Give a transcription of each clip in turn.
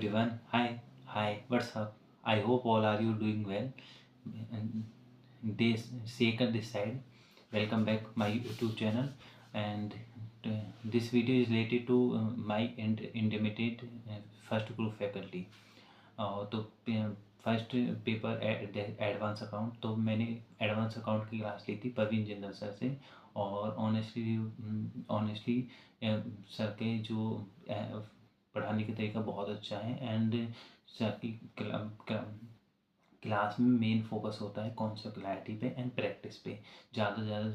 everyone. Hi, what's up? I hope all are you doing well. And this Sekar this side. Welcome back my YouTube channel. And this video is related to my intermediate first group faculty. तो first paper advance account, तो मैंने advance account की class ली थी Parveen Jindal sir से। और honestly sir के जो पढ़ाने का तरीका बहुत अच्छा है। एंड सर की क्लास में मेन फोकस होता है कॉन्सेप्ट क्लैरिटी पे एंड प्रैक्टिस पे। ज़्यादा से ज़्यादा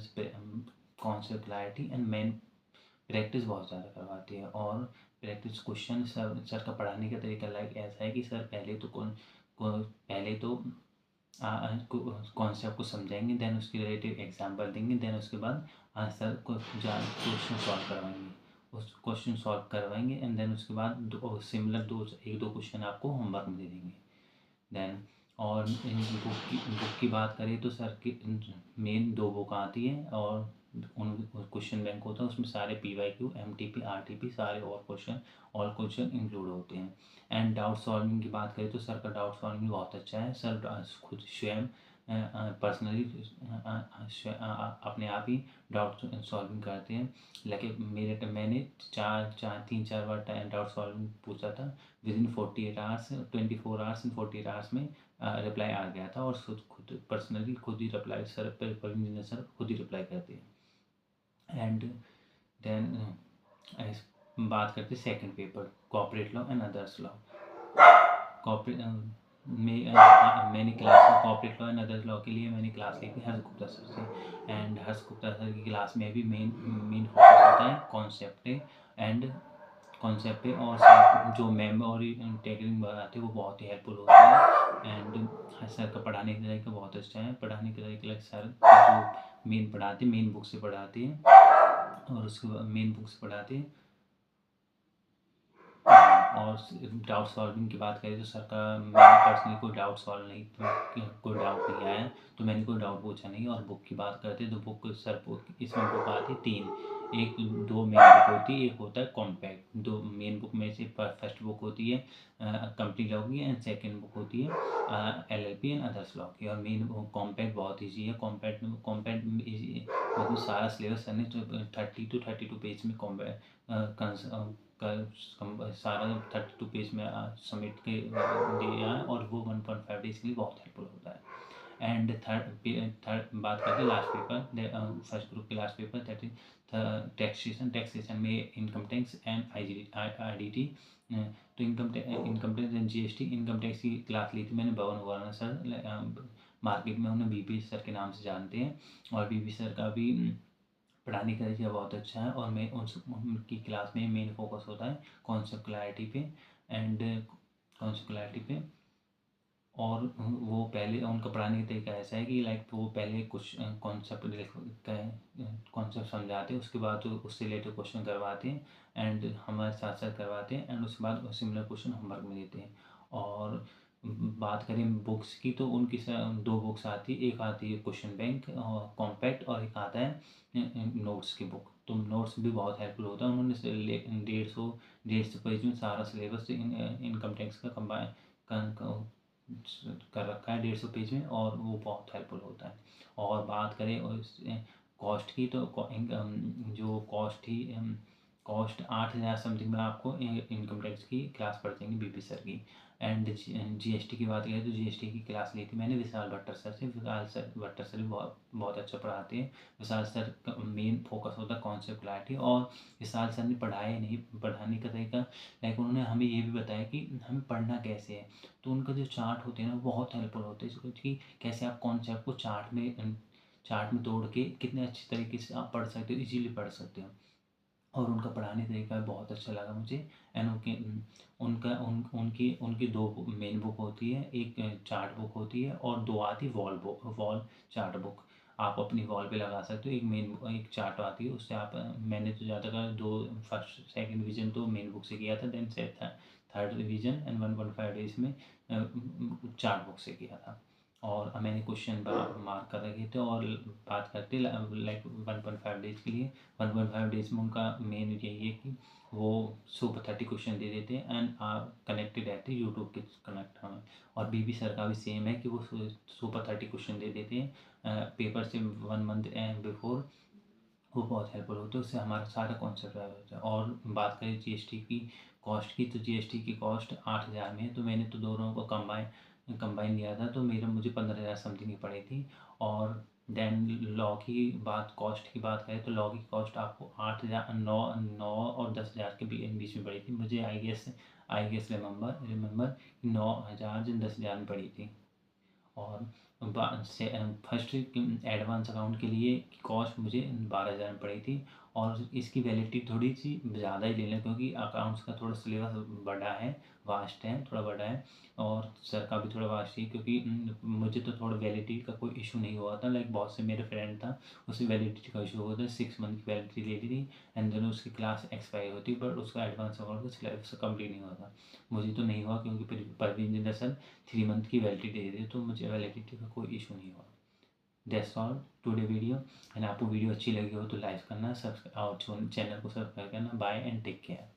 concept clarity and main practice बहुत ज़्यादा करवाती है। और प्रैक्टिस क्वेश्चन सर का पढ़ाने का तरीका लाइक ऐसा है कि सर पहले तो कॉन्सेप्ट को समझाएंगे, देन उसके रिलेटेड एग्जांपल देंगे, देन उसके बाद आंसर को क्वेश्चन सॉल्व करवाएंगे, उस क्वेश्चन सॉल्व करवाएंगे। एंड देन उसके बाद सिमिलर एक दो क्वेश्चन आपको होमवर्क में दे देंगे। देन और बुक की बात करें तो सर की मेन दो बुक आती है और उन क्वेश्चन बैंक होता है, उसमें सारे PYQ MTP RTP सारे और क्वेश्चन इंक्लूड होते हैं। एंड डाउट सॉल्विंग की बात करें तो सर का डाउट सॉल्विंग बहुत अच्छा है। सर खुद स्वयं पर्सनली अपने आप ही डाउट सॉल्विंग करते हैं। लेकिन मैंने तीन चार बार डाउट सॉल्विंग पूछा था। Within 48 hours 24 hours and 48 hours में रिप्लाई आ गया था। और खुद पर्सनली खुद ही रिप्लाई सर परवीन सर खुद ही रिप्लाई करते हैं। एंड देन बात करते second paper corporate law and others law. मैंने क्लास में corporate law and others law के लिए मैंने क्लास ली थी हर्ष गुप्ता सर से। एंड हर्ष गुप्ता सर की क्लास में भी मेन फोकस होता है कॉन्सेप्ट पे। और जो मेमोरी टेक्निक बताते हैं वो बहुत ही हेल्पफुल होता है। एंड सर का पढ़ाने का तरीका बहुत अच्छा है। पढ़ाने के तरीके सर जो मेन बुक से पढ़ाते हैं और उसके बाद मेन बुक से पढ़ाते हैं। और डाउट सॉल्विंग की बात करें तो सर का मैंने पर्सनली कोई डाउट नहीं आया, तो मैंने कोई डाउट पूछा नहीं। और बुक की बात करते तो इसमें बुक आती है 3, दो मेन बुक होती है, एक होता है कॉम्पैक्ट। दो मेन बुक में से फर्स्ट बुक होती है कंपनी लॉ की एंड सेकेंड बुक होती है LLP एंड अदर्स लॉ की। और मेन कॉम्पैक्ट बहुत ईजी है। कॉम्पैक्ट मतलब सारा सिलेबस सर ने 30 to 32 पेज में सारा 32 पेज में समेट के दिया है। और वो 1.5 डेज के लिए बहुत हेल्पफुल होता है। एंड थर्ड बात करते हैं लास्ट पेपर फर्स्ट ग्रुप के last paper that is taxation में इनकम टैक्स एंड IDT। तो income tax and GST income tax की क्लास ली थी मैंने भवन वर्मा सर। मार्केट में उन्हें BP सर के नाम से जानते हैं। और BP सर का भी पढ़ाने का तरीका बहुत अच्छा है। और मैं उनकी क्लास में मेन फोकस होता है कॉन्सेप्ट क्लैरिटी पे। और वो पहले उनका पढ़ाने का तरीका ऐसा है कि लाइक वो पहले कुछ कॉन्सेप्ट समझाते हैं, उसके बाद उससे रिलेटेड क्वेश्चन करवाते हैं एंड हमारे साथ साथ करवाते हैं। एंड उसके बाद सिमिलर क्वेश्चन होमवर्क में देते हैं। और बात करें बुक्स की तो उनकी दो बुक्स आती है, एक आती है क्वेश्चन बैंक और कॉम्पैक्ट, और एक आता है नोट्स की बुक। तो नोट्स भी बहुत हेल्पफुल होता है। उन्होंने 150 पेज में सारा सिलेबस इनकम टैक्स का कर रखा है 150 पेज में, और वो बहुत हेल्पफुल होता है। और बात करें कॉस्ट की तो जो कॉस्ट 8,000 समथिंग में आपको इनकम टैक्स की क्लास पड़ जाएंगी BP सर की। एंड GST की बात करें तो GST की क्लास ली थी मैंने विशाल भट्टर सर से। विशाल भट्टर सर भी बहुत अच्छा पढ़ाते हैं। विशाल सर का मेन फोकस होता है कॉन्सेप्ट क्लैरिटी। और विशाल सर ने पढ़ाने का तरीका लाइक उन्होंने हमें ये भी बताया कि हमें पढ़ना कैसे है। तो उनका जो चार्ट होते हैं ना बहुत हेल्पफुल होते हैं कि कैसे आप कॉन्सेप्ट को चार्ट में तोड़ के कितने अच्छे तरीके से आप पढ़ सकते हो, इजीली पढ़ सकते हो। और उनका पढ़ाने तरीका बहुत अच्छा लगा मुझे। एंड उनकी दो मेन बुक होती है, एक चार्ट बुक होती है और दो आती वॉल चार्ट बुक। आप अपनी वॉल पे लगा सकते हो। एक चार्ट आती है उससे आप मैंने तो ज़्यादातर फर्स्ट सेकंड रिवीजन तो मेन बुक से किया था, then third revision and 1.5 days में चार्ट बुक से किया था। और मैंने क्वेश्चन मार्क कर रखे थे। और बात करते लाइक 1.5 डेज के लिए 1.5 डेज में उनका मेन यही है कि वो सुपर 30 क्वेश्चन दे देते हैं एंड कनेक्टेड रहते हैं यूट्यूब के कनेक्ट हमें। और बीबी सर का भी सेम है कि वो सुपर 30 क्वेश्चन दे देते हैं पेपर से 1 मंथ बिफोर। वो बहुत हेल्पफुल होते हैं, उससे हमारा सारा कॉन्सेप्ट याद होता है। और बात करें जीएसटी की कॉस्ट की, तो जीएसटी की कॉस्ट 8,000 में है। तो मैंने तो दोनों को कंबाइन लिया था, तो मुझे 15,000 समथिंग की पड़ी थी। और देन लॉ की बात, कॉस्ट की बात करें तो लॉ की कॉस्ट आपको 8,000 9 और 10,000 के बीच में पड़ी थी। मुझे आई गेस रिमेंबर 9,000 या 10,000 में पड़ी थी। और फर्स्ट एडवांस अकाउंट के लिए कॉस्ट मुझे 12,000 में पड़ी थी। और इसकी वैलिडिटी थोड़ी सी ज़्यादा ही ले लें, क्योंकि अकाउंट्स का थोड़ा सिलेबस बड़ा है, वास्ट है, थोड़ा बड़ा है। और सर का भी थोड़ा वास्ट है, क्योंकि मुझे तो थोड़ा वैलिडिटी का कोई इशू नहीं हुआ था। लाइक बहुत से मेरे फ्रेंड था, उसे वैलिडिटी का इशू हुआ था, 6 मंथ की वैलिडिटी ले ली थी एंड देन उसकी क्लास एक्सपायर होती, बट उसका एडवांस अकाउंट का सिलेबस कंप्लीट नहीं हुआ था। मुझे तो नहीं हुआ, क्योंकि परवीन सर 3 मंथ की वैलिडिटी दे दी, तो मुझे वैलिडिटी का कोई इशू नहीं हुआ। That's all today video. And आपको वीडियो अच्छी लगी हो तो लाइक करना, सब्सक्राइब और चैनल को सब्सक्राइब करना। Bye and take care.